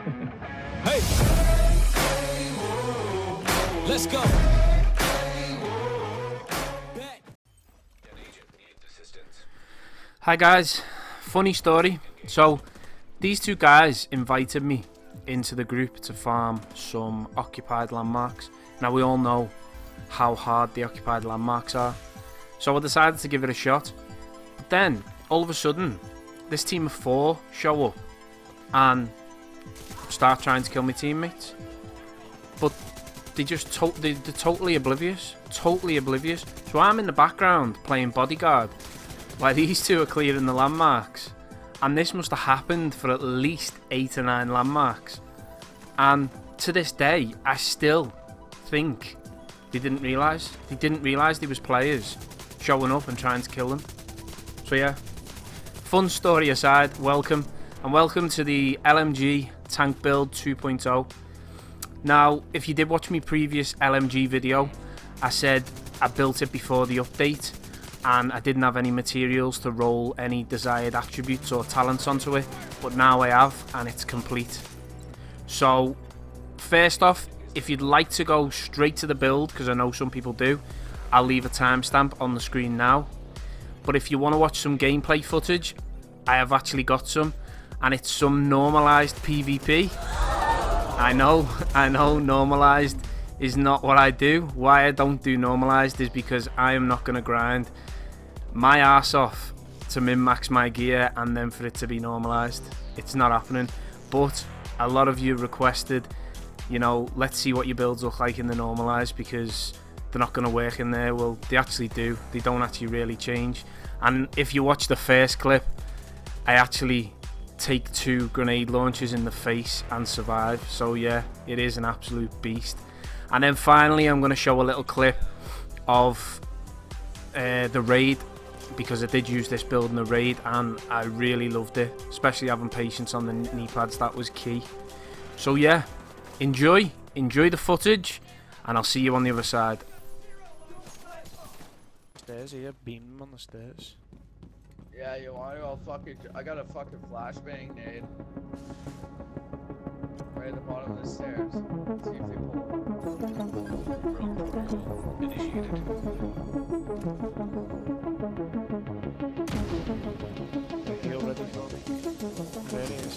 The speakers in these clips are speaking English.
Hey, let's go. Hi guys, funny story. So these two guys invited me into the group to farm some occupied landmarks. Now we all know how hard the occupied landmarks are, so I decided to give it a shot. But then all of a sudden this team of 4 show up and start trying to kill my teammates, but they're totally oblivious. So I'm in the background playing bodyguard while these two are clearing the landmarks, and this must have happened for at least 8 or 9 landmarks, and to this day I still think they didn't realise there was players showing up and trying to kill them. So yeah, fun story aside, welcome to the LMG tank build 2.0. Now if you did watch my previous LMG video, I said I built it before the update and I didn't have any materials to roll any desired attributes or talents onto it, but now I have and it's complete. So first off, if you'd like to go straight to the build, because I know some people do, I'll leave a timestamp on the screen now. But if you want to watch some gameplay footage, I have actually got some, and it's some normalized PvP. I know normalized is not what I do. Why I don't do normalized is because I am not going to grind my ass off to min-max my gear and then for it to be normalized. It's not happening. But a lot of you requested, you know, let's see what your builds look like in the normalized, because they're not going to work in there. Well, they actually do. They don't actually really change. And if you watch the first clip, I actually take 2 grenade launches in the face and survive. So yeah, it is an absolute beast. And then finally I'm going to show a little clip of the raid, because I did use this build in the raid and I really loved it, especially having patience on the knee pads. That was key. So yeah, enjoy the footage and I'll see you on the other side. Stairs here, beam on the stairs. Yeah, you want to? I got a fucking flashbang nade. Right at the bottom of the stairs. See if they pull. Initiated. Heal ready for me. There it is.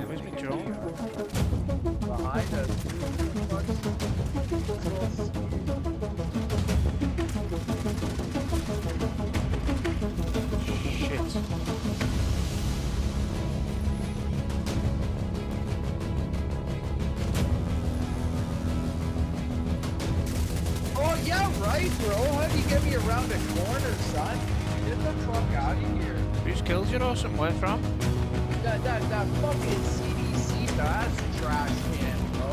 Where's my drone? Behind us. Shit. Oh yeah, right, bro. How do you get me around a corner, son? Get the fuck out of here. Who's killed you or something? Where from? That fucking CDC bad's trash can, bro.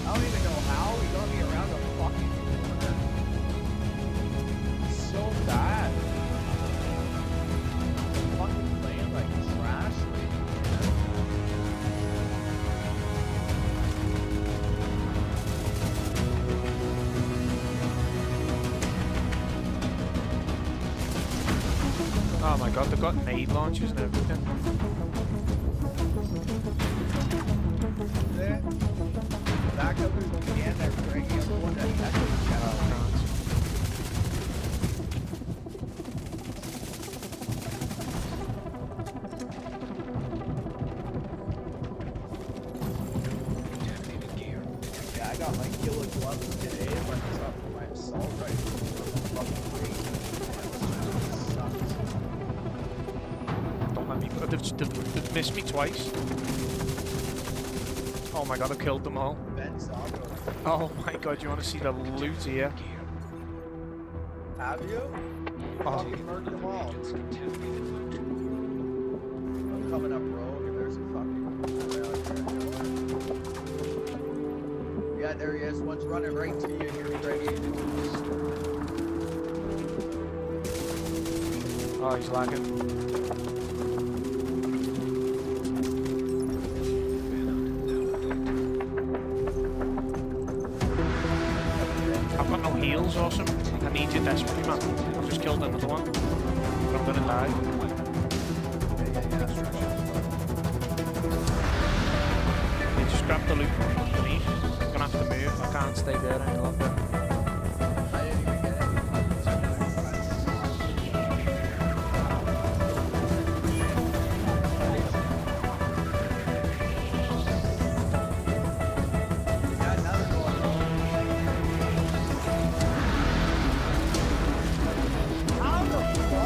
I don't even know how he got me around the fucking corner. It's so bad. Fucking playing like trash right here. Oh my god, they've got nade launchers and everything. There. Back up if you can. They're bringing up one that yeah, I got my killer gloves today, but it's up for my assault rifle. Fucking crazy. Don't let me. They've missed me twice. Oh my god, I've killed them all. Oh my god, you want to see the loot here? Have you? Oh. Fucking murdered them all. I'm coming up rogue and there's a fucking... Yeah, there he is. One's running right to you and you're ready. Oh, he's lagging. heals or something. I need you desperately, man. I've just killed another one. I'm gonna die. You just grab the loot from underneath. I'm gonna have to move. I can't stay there any longer. I didn't even get it. Yeah, now they're going home. How the fuck?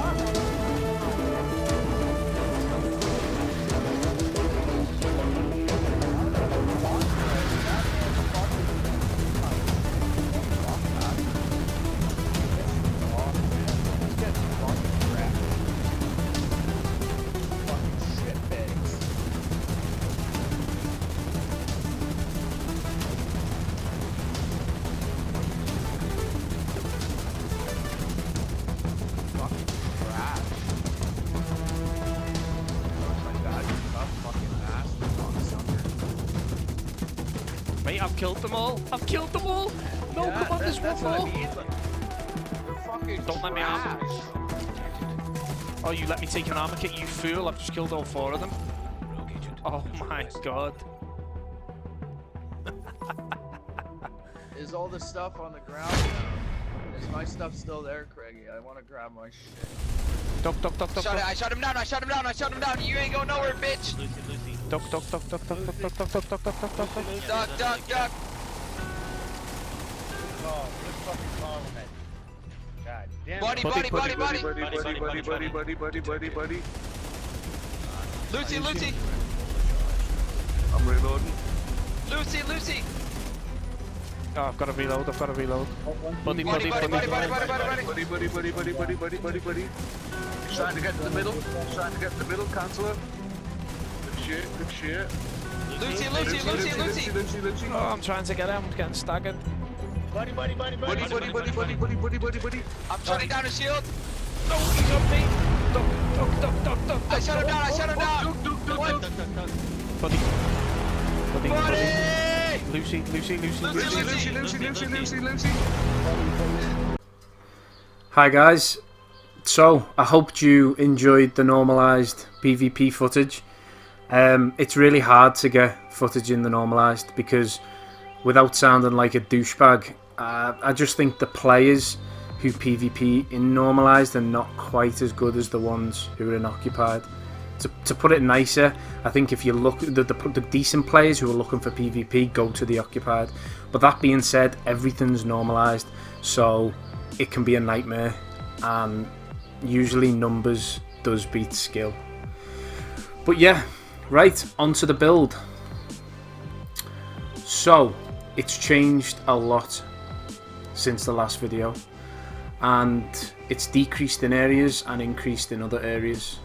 Mate, I've killed them all. I've killed them all. No, Yeah, come on, there's one that's what I more. mean. They're fucking Don't let me trash. Oh, you let me take an armor kit, you fool. I've just killed all 4 of them. Oh my god. Is all the stuff on the ground? Is my stuff still there, Craigie? I want to grab my shit. Duck, duck, duck, duck, duck. I shot him down, I shot him down, I shot him down. You ain't going nowhere, bitch. Duck, duck, duck, duck, duck, duck, duck, duck, duck, duck, duck, duck, duck. Duck, duck, duck. Oh, good fucking call, man. God damn it. Buddy, Buddy, buddy, buddy, buddy, buddy. Lucy, Lucy. I'm reloading. Lucy, Lucy. Oh, I've got to reload, I've got to reload. Buddy, Buddy, buddy, buddy, buddy. buddy, buddy, buddy, buddy. Buddy. He's trying to get to the middle. He's trying to get to the middle. Cancel it. Good shit. Lucy, Lucy. Oh, I'm trying to get out, I'm getting staggered. Buddy. I'm shutting down his shield. No, he's on me. Duck, duck, duck, duck, duck. I shut him down, I shut him down. Buddy. Buddy, buddy. Buddy. Lucy. Lucy. Hi guys. So, I hoped you enjoyed the normalised PvP footage. It's really hard to get footage in the normalised because without sounding like a douchebag, I just think the players who PvP in normalised are not quite as good as the ones who are in occupied. To put it nicer, I think if you look at the decent players who are looking for PvP, go to the occupied. But that being said, everything's normalised, so it can be a nightmare, and usually numbers does beat skill. But yeah, right, onto the build. So, it's changed a lot since the last video, and it's decreased in areas and increased in other areas.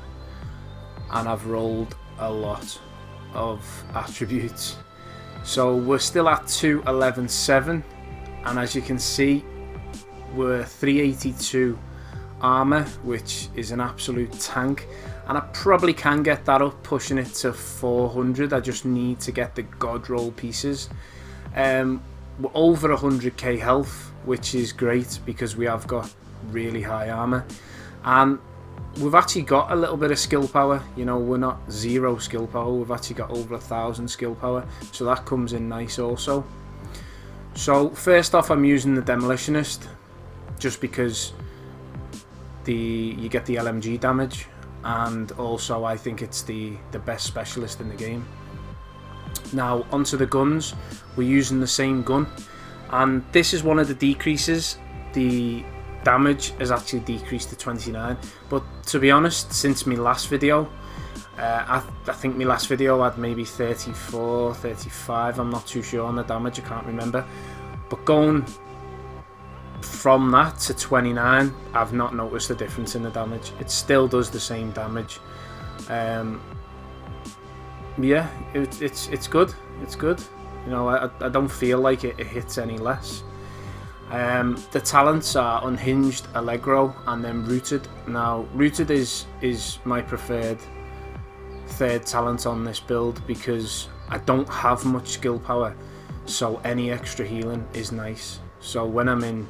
And I've rolled a lot of attributes. So we're still at 211.7, and as you can see, we're 382 armor, which is an absolute tank, and I probably can get that up, pushing it to 400. I just need to get the god roll pieces. We're over 100k health, which is great because we have got really high armor, and we've actually got a little bit of skill power. You know, we're not 0 skill power, we've actually got over 1,000 skill power, so that comes in nice also. So first off, I'm using the Demolitionist just because you get the LMG damage, and also I think it's the best specialist in the game. Now onto the guns, we're using the same gun, and this is one of the decreases. The damage has actually decreased to 29, but to be honest, since my last video, I think my last video had maybe 34, 35, I'm not too sure on the damage, I can't remember, but going from that to 29, I've not noticed a difference in the damage. It still does the same damage. Yeah, it's good, you know, I don't feel like it hits any less. The talents are Unhinged, Allegro, and then Rooted. Now, Rooted is my preferred third talent on this build because I don't have much skill power, so any extra healing is nice. So when I'm in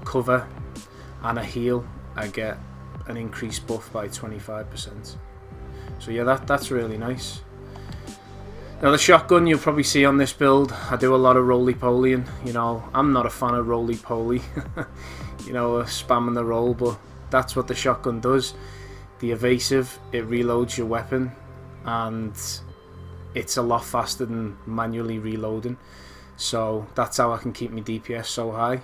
cover and a heal, I get an increased buff by 25%. So yeah, that's really nice. Now the shotgun you'll probably see on this build, I do a lot of roly-polying. You know, I'm not a fan of roly-poly, you know, spamming the roll, but that's what the shotgun does. The evasive, it reloads your weapon, and it's a lot faster than manually reloading. So that's how I can keep my DPS so high.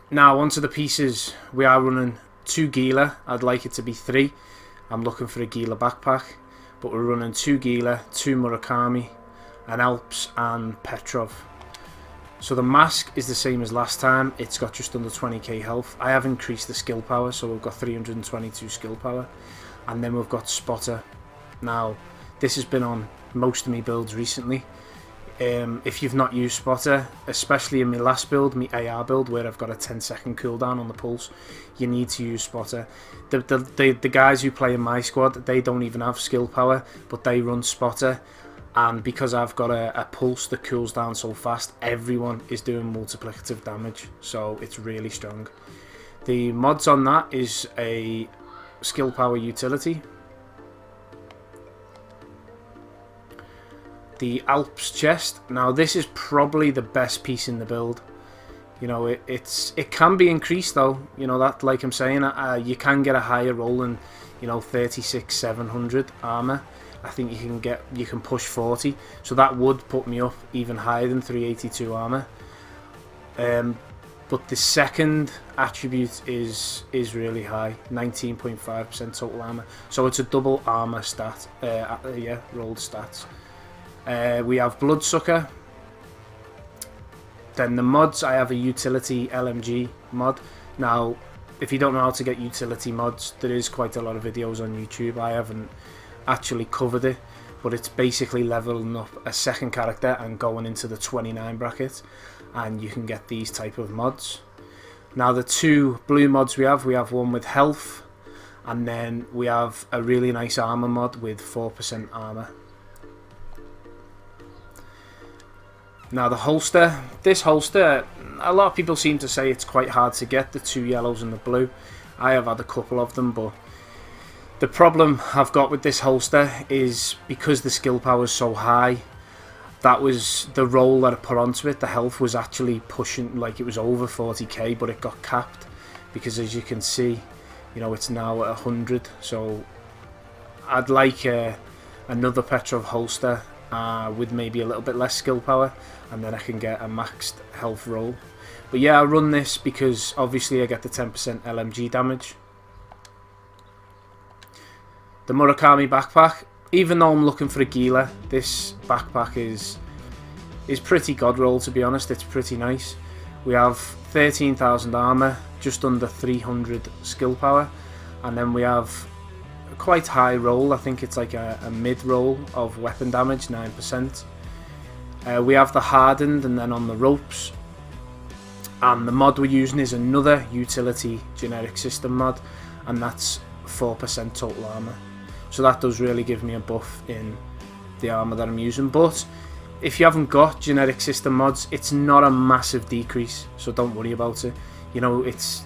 Now onto the pieces. We are running 2 Gila. I'd like it to be 3. I'm looking for a Gila backpack. But we're running 2 Gila, 2 Murakami, an Alps and Petrov. So the mask is the same as last time. It's got just under 20k health. I have increased the skill power, so we've got 322 skill power. And then we've got Spotter. Now, this has been on most of my builds recently. If you've not used Spotter, especially in my last build, my AR build, where I've got a 10-second cooldown on the pulse, you need to use Spotter. The guys who play in my squad, they don't even have skill power, but they run Spotter, and because I've got a pulse that cools down so fast, everyone is doing multiplicative damage, so it's really strong. The mods on that is a skill power utility. The Alps chest. Now this is probably the best piece in the build. You know, it can be increased though. You know that, like I'm saying, you can get a higher roll than, you know, 36,700 armor. I think you can push 40. So that would put me up even higher than 382 armor. But the second attribute is really high, 19.5% total armor. So it's a double armor stat. Yeah, rolled stats. We have Bloodsucker. Then the mods, I have a utility LMG mod. Now, if you don't know how to get utility mods, there is quite a lot of videos on YouTube. I haven't actually covered it, but it's basically leveling up a second character and going into the 29 bracket, and you can get these type of mods. Now the 2 blue mods we have one with health, and then we have a really nice armor mod with 4% armor. Now the holster, this holster, a lot of people seem to say it's quite hard to get, the 2 yellows and the blue. I have had a couple of them, but the problem I've got with this holster is because the skill power is so high, that was the roll that I put onto it. The health was actually pushing, like it was over 40k, but it got capped because, as you can see, you know, it's now at 100. So I'd like another Petrov holster with maybe a little bit less skill power, and then I can get a maxed health roll. But yeah, I run this because obviously I get the 10% LMG damage. The Murakami backpack, even though I'm looking for a Gila, this backpack is pretty god roll, to be honest. It's pretty nice. We have 13,000 armor, just under 300 skill power, and then we have a quite high roll. I think it's like a mid roll of weapon damage, 9%. We have the hardened, and then on the ropes, and the mod we're using is another utility generic system mod, and that's 4% total armor. So that does really give me a buff in the armor that I'm using. But if you haven't got generic system mods, it's not a massive decrease, so don't worry about it. You know, it's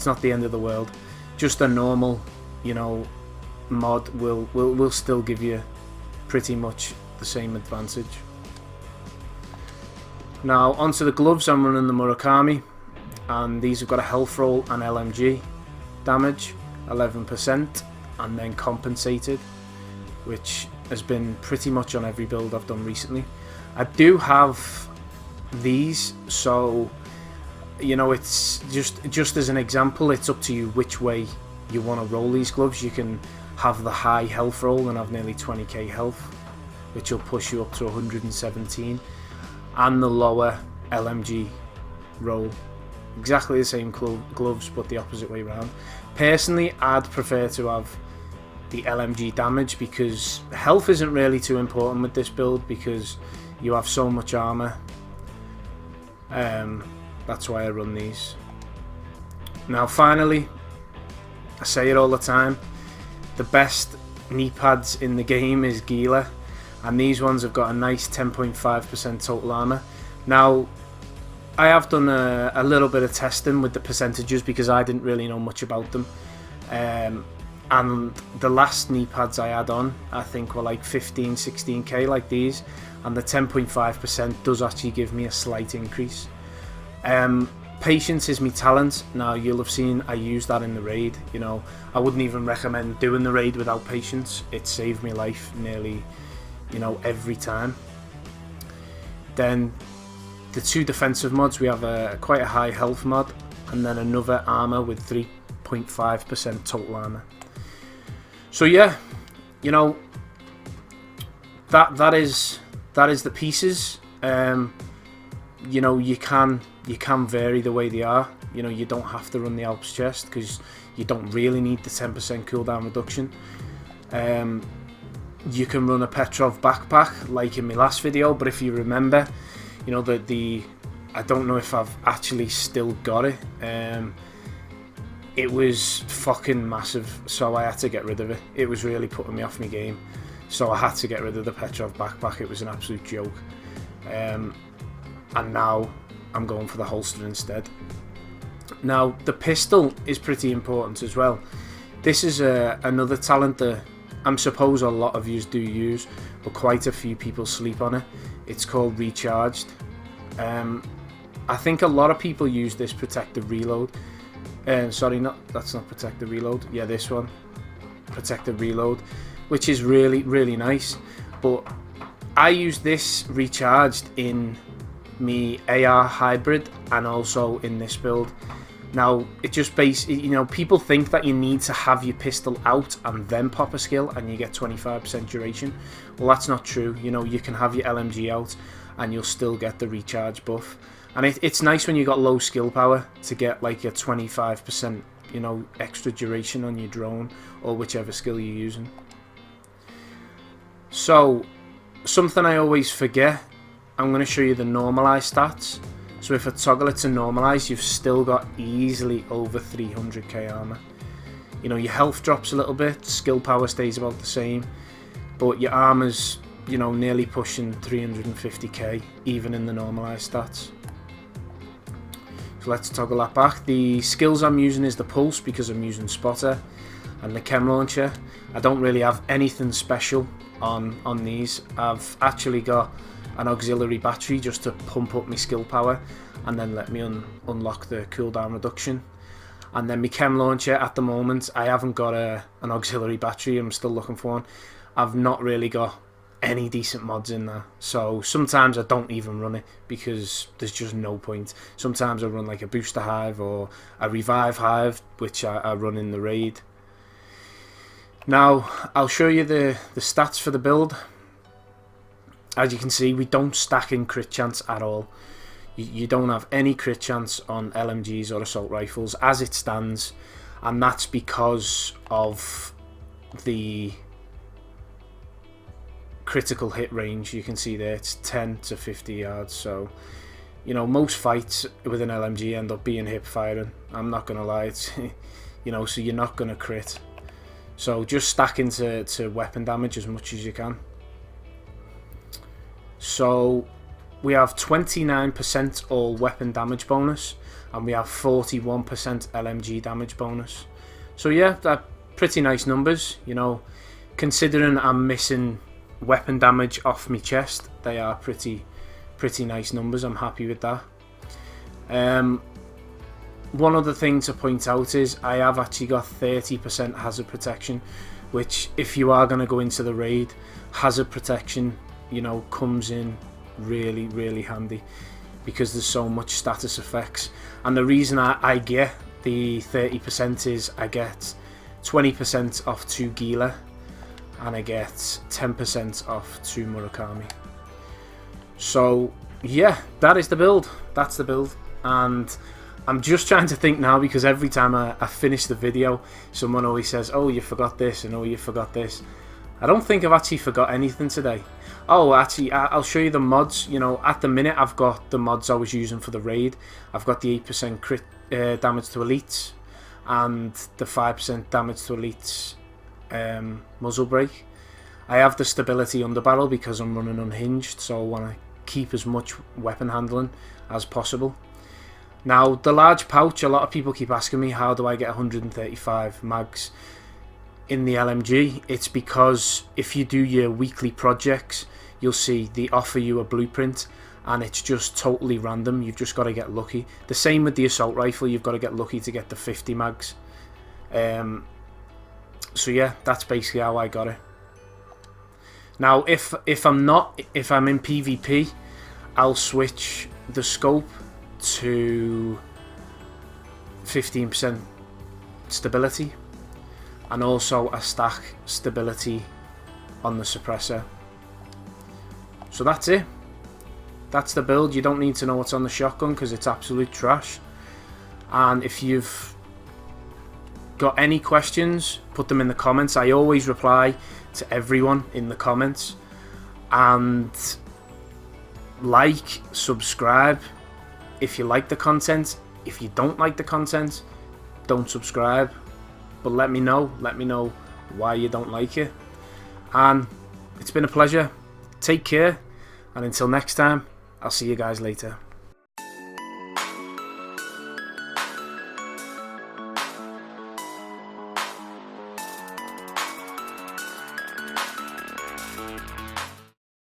not the end of the world. Just a normal, you know, mod will still give you pretty much the same advantage. Now onto the gloves. I'm running the Murakami, and these have got a health roll and LMG damage, 11%, and then compensated, which has been pretty much on every build I've done recently. I do have these, so you know, it's just as an example, it's up to you which way you want to roll these gloves. You can have the high health roll and have nearly 20k health, which will push you up to 117, and the lower LMG roll, exactly the same gloves but the opposite way around. Personally, I'd prefer to have the LMG damage because health isn't really too important with this build because you have so much armor. That's why I run these. Now finally, I say it all the time, the best knee pads in the game is Gila, and these ones have got a nice 10.5% total armor. Now I have done a little bit of testing with the percentages because I didn't really know much about them. And the last knee pads I had on, I think were like 15, 16k like these, and the 10.5% does actually give me a slight increase. Patience is my talent. Now you'll have seen I use that in the raid. You know, I wouldn't even recommend doing the raid without patience. It saved me life nearly, you know, every time. Then the 2 defensive mods, we have quite a high health mod, and then another armor with 3.5% total armor. So yeah, you know, that is the pieces. You know, you can vary the way they are. You know, you don't have to run the Alps chest because you don't really need the 10% cooldown reduction. You can run a Petrov backpack like in my last video, but if you remember, you know, I don't know if I've actually still got it. It was fucking massive, so I had to get rid of it. It was really putting me off my game, so I had to get rid of the Petrov backpack. It was an absolute joke. And now I'm going for the holster instead. Now the pistol is pretty important as well. This is another talent that I suppose a lot of you do use, but quite a few people sleep on it. It's called Recharged. I think a lot of people use this Protective Reload. Sorry, that's not Protective Reload. Yeah, this one, Protective Reload, which is really, really nice. But I use this Recharged in me AR hybrid and also in this build. Now it just you know, people think that you need to have your pistol out and then pop a skill and you get 25% duration. Well, that's not true. You know, you can have your LMG out and you'll still get the recharge buff. And it's nice when you got low skill power to get like a 25%, you know, extra duration on your drone or whichever skill you're using. So something I always forget, I'm going to show you the normalized stats. So if I toggle it to normalize, you've still got easily over 300k armor. You know, your health drops a little bit, skill power stays about the same, but your armor's, you know, nearly pushing 350k even in the normalized stats. So let's toggle that back. The skills I'm using is the pulse because I'm using spotter, and the chem launcher. I don't really have anything special on these. I've actually got an auxiliary battery just to pump up my skill power and then let me unlock the cooldown reduction. And then my chem launcher, at the moment I haven't got an auxiliary battery. I'm still looking for one. I've not really got any decent mods in there, so sometimes I don't even run it because there's just no point. Sometimes I run like a booster hive or a revive hive, which I run in the raid. Now I'll show you the stats for the build. As you can see, we don't stack in crit chance at all. You don't have any crit chance on LMGs or assault rifles as it stands, and that's because of the critical hit range. You can see there it's 10 to 50 yards, so you know, most fights with an LMG end up being hip firing. I'm not gonna lie, it's you know, so you're not gonna crit. So just stack into weapon damage as much as you can. So we have 29% all weapon damage bonus, and we have 41% LMG damage bonus. So yeah, they're pretty nice numbers, you know, considering I'm missing weapon damage off my chest. They are pretty nice numbers. I'm happy with that. One other thing to point out is I have actually got 30% hazard protection, which if you are going to go into the raid, hazard protection, you know, comes in really handy because there's so much status effects. And the reason I get the 30% is I get 20% off 2 Gila and I get 10% off 2 Murakami. So yeah, that is the build. That's the build. And I'm just trying to think now, because every time I finish the video, someone always says, oh, you forgot this, and oh, you forgot this. I don't think I've actually forgot anything today. Oh, actually, I'll show you the mods. You know, at the minute, I've got the mods I was using for the raid. I've got the 8% crit damage to elites and the 5% damage to elites muzzle brake. I have the stability underbarrel because I'm running unhinged, so I want to keep as much weapon handling as possible. Now, the large pouch, a lot of people keep asking me, how do I get 135 mags in the LMG? It's because if you do your weekly projects, you'll see they offer you a blueprint, and it's just totally random. You've just got to get lucky. The same with the assault rifle, you've got to get lucky to get the 50 mags. So yeah, that's basically how I got it. Now, if I'm in PvP, I'll switch the scope to 15% stability, and also a stack stability on the suppressor. So that's it. That's the build. You don't need to know what's on the shotgun because it's absolute trash. And if you've got any questions, put them in the comments. I always reply to everyone in the comments. And like, subscribe if you like the content. If you don't like the content, don't subscribe. But let me know why you don't like it. And it's been a pleasure. Take care, and until next time, I'll see you guys later.